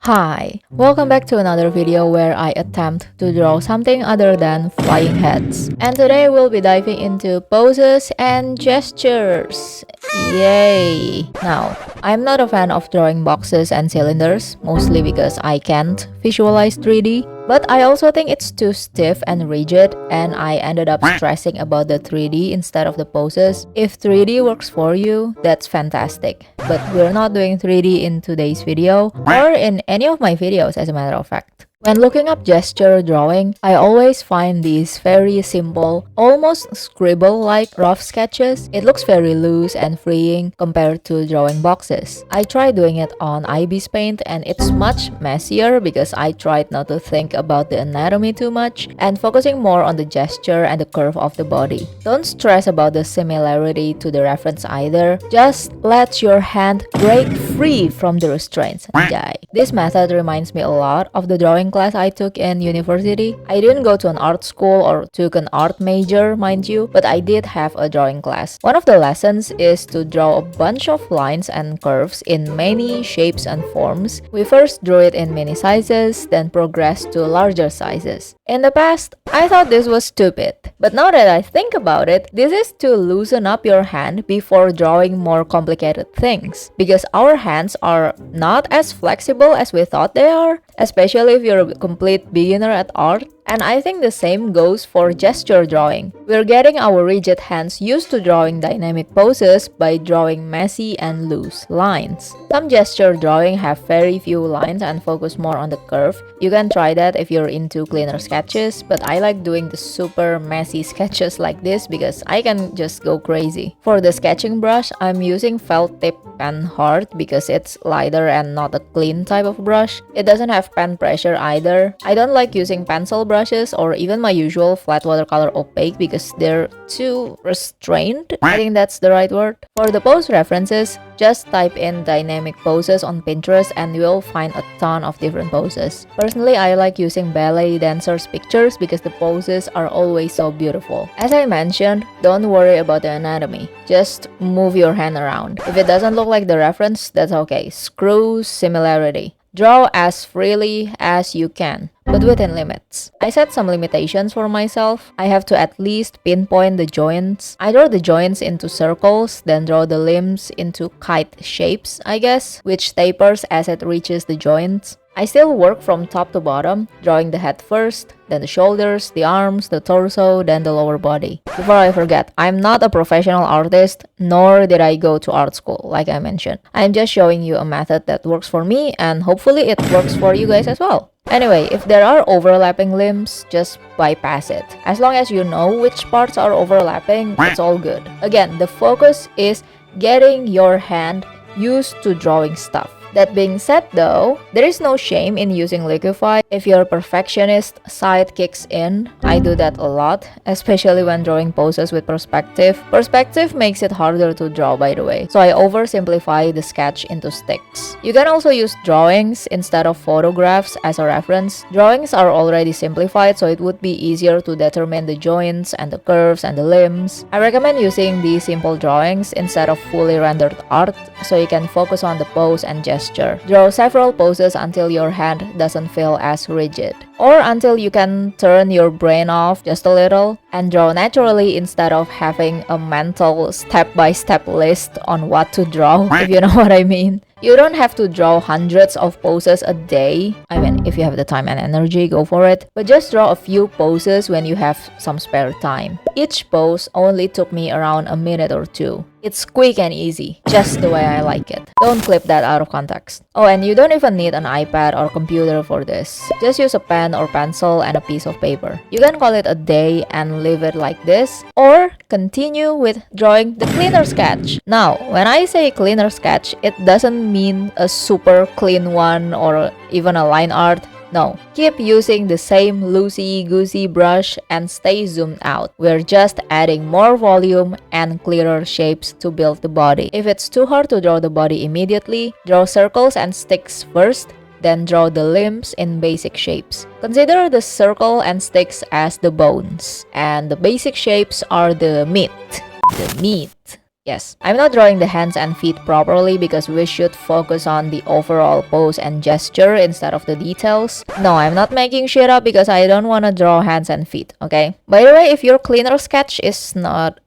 Hi, welcome back to another video where I attempt to draw something other than flying heads. And today we'll be diving into poses and gestures. Yay! Now, I'm not a fan of drawing boxes and cylinders, mostly because I can't visualize 3D. But I also think it's too stiff and rigid, and I ended up stressing about the 3D instead of the poses. If 3D works for you, that's fantastic. But we're not doing 3D in today's video, or in any of my videos as a matter of fact. When looking up gesture drawing, I always find these very simple, almost scribble-like rough sketches. It looks very loose and freeing compared to drawing boxes. I tried doing it on ibispaint and it's much messier because I tried not to think about the anatomy too much and focusing more on the gesture and the curve of the body. Don't stress about the similarity to the reference either. Just let your hand break free from the restraints and die. This method reminds me a lot of the drawing class I took in university. I didn't go to an art school or took an art major, mind you, but I did have a drawing class. One of the lessons is to draw a bunch of lines and curves in many shapes and forms. We first drew it in mini sizes, then progressed to larger sizes. In the past, I thought this was stupid, but now that I think about it, this is to loosen up your hand before drawing more complicated things, because our hands are not as flexible as we thought they are, especially if you're a complete beginner at art. And I think the same goes for gesture drawing. We're getting our rigid hands used to drawing dynamic poses by drawing messy and loose lines. Some gesture drawing have very few lines and focus more on the curve. You can try that if you're into cleaner sketches, but I like doing the super messy sketches like this because I can just go crazy. For the sketching brush, I'm using felt tip pen heart because it's lighter and not a clean type of brush. It doesn't have pen pressure either. I don't like using pencil brushes or even my usual flat watercolor opaque because they're too restrained. I think that's the right word. For the pose references, just type in dynamic poses on Pinterest and you'll find a ton of different poses. Personally, I like using ballet dancers pictures because the poses are always so beautiful. As I mentioned, don't worry about the anatomy. Just move your hand around. If it doesn't look like the reference, that's okay. Screw similarity. Draw as freely as you can, but within limits. I set some limitations for myself. I have to at least pinpoint the joints. I draw the joints into circles, then draw the limbs into kite shapes, I guess, which tapers as it reaches the joints. I still work from top to bottom, drawing the head first, then the shoulders, the arms, the torso, then the lower body. Before I forget, I'm not a professional artist, nor did I go to art school, like I mentioned. I'm just showing you a method that works for me, and hopefully it works for you guys as well. Anyway, if there are overlapping limbs, just bypass it. As long as you know which parts are overlapping, it's all good. Again, the focus is getting your hand used to drawing stuff. That being said though, there is no shame in using liquify if your perfectionist side kicks in. I do that a lot, especially when drawing poses with perspective. Perspective makes it harder to draw, by the way, so I oversimplify the sketch into sticks. You can also use drawings instead of photographs as a reference. Drawings are already simplified, so it would be easier to determine the joints and the curves and the limbs. I recommend using these simple drawings instead of fully rendered art, so you can focus on the pose and gesture. Draw several poses until your hand doesn't feel as rigid, or until you can turn your brain off just a little and draw naturally instead of having a mental step-by-step list on what to draw, if you know what I mean. You don't have to draw hundreds of poses a day. I mean, if you have the time and energy, go for it. But just draw a few poses when you have some spare time. Each pose only took me around a minute or two. It's quick and easy, just the way I like it. Don't clip that out of context. Oh, and you don't even need an iPad or computer for this. Just use a pen or pencil and a piece of paper. You can call it a day and leave it like this, or continue with drawing the cleaner sketch. Now, when I say cleaner sketch, it doesn't mean a super clean one or even a line art. No, keep using the same loosey-goosey brush and stay zoomed out. We're just adding more volume and clearer shapes to build the body. If it's too hard to draw the body immediately, draw circles and sticks first, then draw the limbs in basic shapes. Consider the circle and sticks as the bones, and the basic shapes are the meat. The meat. Yes, I'm not drawing the hands and feet properly because we should focus on the overall pose and gesture instead of the details. No, I'm not making shit up because I don't want to draw hands and feet, okay? By the way, if your cleaner sketch is not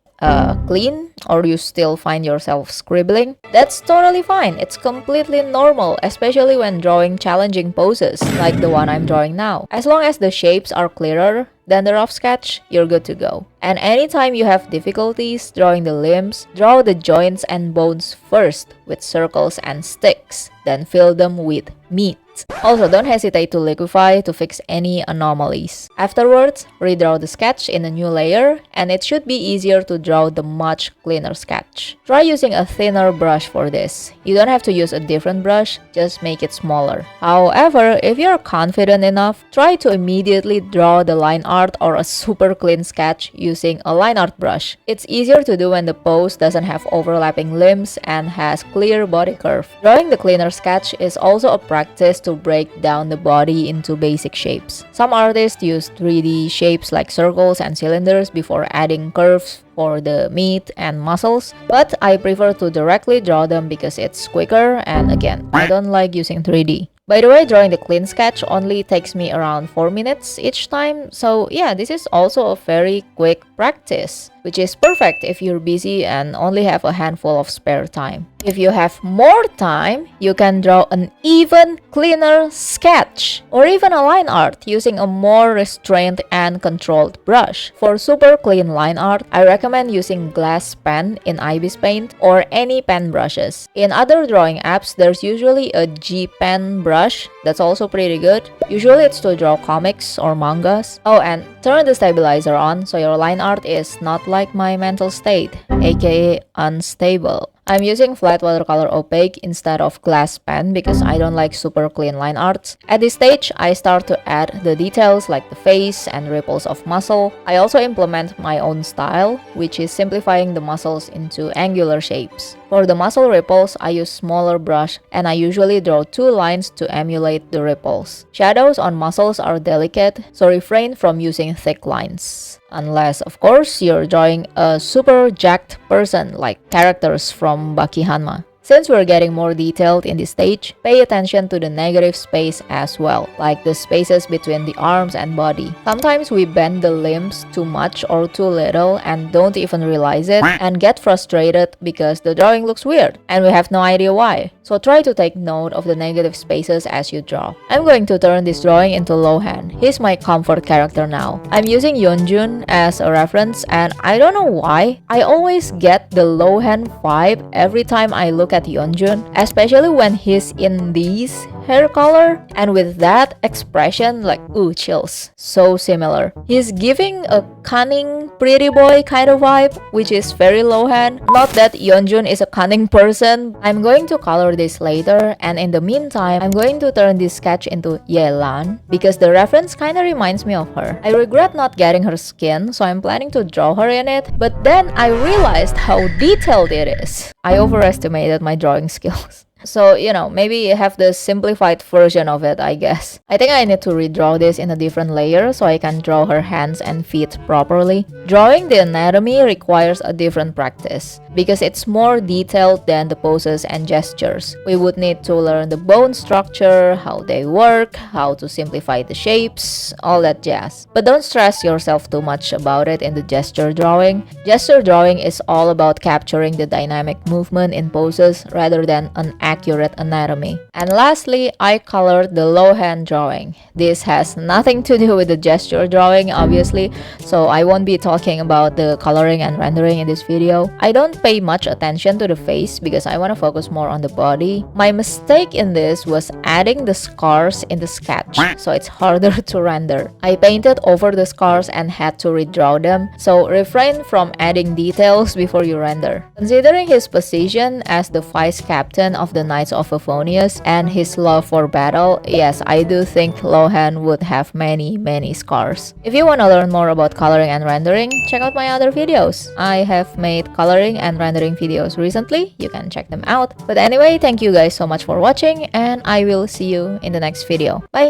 clean or you still find yourself scribbling, that's totally fine. It's completely normal, especially when drawing challenging poses like the one I'm drawing now. As long as the shapes are clearer than the rough sketch, you're good to go. And anytime you have difficulties drawing the limbs, draw the joints and bones first with circles and sticks, then fill them with meat. Also, don't hesitate to liquefy to fix any anomalies. Afterwards, redraw the sketch in a new layer, and it should be easier to draw the much cleaner sketch. Try using a thinner brush for this. You don't have to use a different brush, just make it smaller. However, if you're confident enough, try to immediately draw the line art or a super clean sketch using a line art brush. It's easier to do when the pose doesn't have overlapping limbs and has clear body curve. Drawing the cleaner sketch is also a practice to break down the body into basic shapes. Some artists use 3D shapes like circles and cylinders before adding curves for the meat and muscles, but I prefer to directly draw them because it's quicker, and again, I don't like using 3D. By the way, drawing the clean sketch only takes me around 4 minutes each time, so yeah, this is also a very quick practice, which is perfect if you're busy and only have a handful of spare time. If you have more time, you can draw an even cleaner sketch or even a line art using a more restrained and controlled brush. For super clean line art, I recommend using glass pen in ibispaint or any pen brushes. In other drawing apps, there's usually a G pen brush that's also pretty good. Usually it's to draw comics or mangas. Oh, and turn the stabilizer on so your line art is not like my mental state, aka unstable. I'm using flat watercolor opaque instead of glass pen because I don't like super clean line arts. At this stage, I start to add the details like the face and ripples of muscle. I also implement my own style, which is simplifying the muscles into angular shapes. For the muscle ripples, I use smaller brush and I usually draw 2 lines to emulate the ripples. Shadows on muscles are delicate, so refrain from using thick lines. Unless, of course, you're drawing a super jacked person like characters from Baki Hanma. Since we're getting more detailed in this stage, pay attention to the negative space as well, like the spaces between the arms and body. Sometimes we bend the limbs too much or too little and don't even realize it and get frustrated because the drawing looks weird and we have no idea why. So try to take note of the negative spaces as you draw. I'm going to turn this drawing into Lohan. He's my comfort character now. I'm using Yeonjun as a reference and I don't know why, I always get the Lohan vibe every time I look at Yeonjun, especially when he's in these hair color and with that expression, like ooh, chills. So similar. He's giving a cunning pretty boy kind of vibe, which is very Lohan. Not that Yeonjun is a cunning person. I'm going to color this later, and in the meantime, I'm going to turn this sketch into Yelan because the reference kinda reminds me of her. I regret not getting her skin, so I'm planning to draw her in it, but then I realized how detailed it is. I overestimated my drawing skills. So, you know, maybe have the simplified version of it, I guess. I think I need to redraw this in a different layer so I can draw her hands and feet properly. Drawing the anatomy requires a different practice because it's more detailed than the poses and gestures. We would need to learn the bone structure, how they work, how to simplify the shapes, all that jazz. But don't stress yourself too much about it in the gesture drawing. Gesture drawing is all about capturing the dynamic movement in poses rather than an accurate anatomy. And lastly, I colored the Lohan drawing. This has nothing to do with the gesture drawing, obviously, so I won't be talking about the coloring and rendering in this video. I don't pay much attention to the face because I want to focus more on the body. My mistake in this was adding the scars in the sketch, so it's harder to render. I painted over the scars and had to redraw them, so refrain from adding details before you render. Considering his position as the vice captain of the Knights of Euphonius and his love for battle, yes, I do think Lohan would have many scars. If you want to learn more about coloring and rendering, check out my other videos. I have made coloring and rendering videos recently, you can check them out. But anyway, thank you guys so much for watching and I will see you in the next video. Bye!